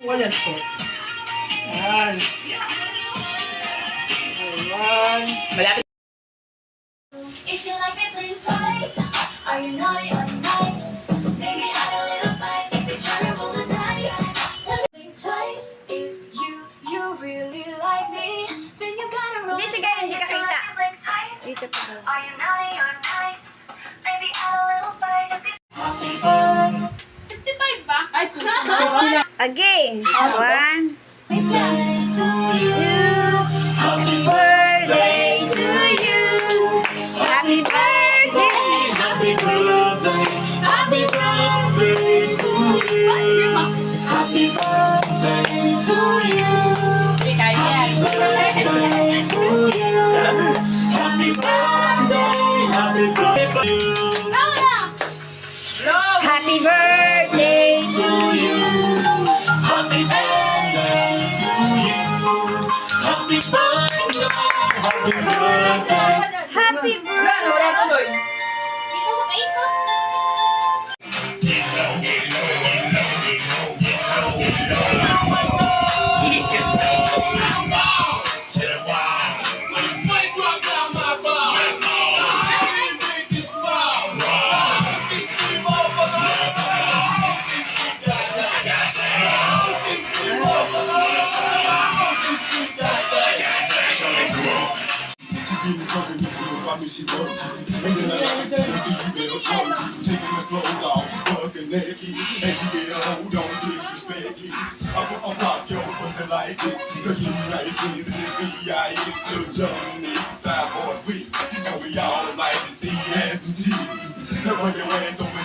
Wayan po. Yan. Ayan. Malapit. If you like me, think twice. Are you naughty or nice? Maybe add a little spice if you try to roll the dice. Think twice. If you really like me, then you gotta roll. Hindi, sige, hindi ka kita. Dito pa. Are you naughty or nice? Maybe add a little spice if you. Happy birthday 55 ba? Ay, Again. 1, to you. Happy birthday to you. Happy birthday. Happy birthday. Happy birthday to you. Happy birthday to you. Happy birthday to you. Happy birthday. Happy birthday. Happy birthday to you. Happy birthday to you. Happy birthday. Happy birthday. Happy birthday. Dito sa kaito. She didn't fucking the club, I mean she worked. And then I like to see the female talk. Taking the clothes off, fucking naked. And she get a hold on, disrespect it. I'm pop your pussy like this. Cause you like this, and it's B.I.X. Little John and the side boy with. And we all like to see ass and titties. Now run your ass over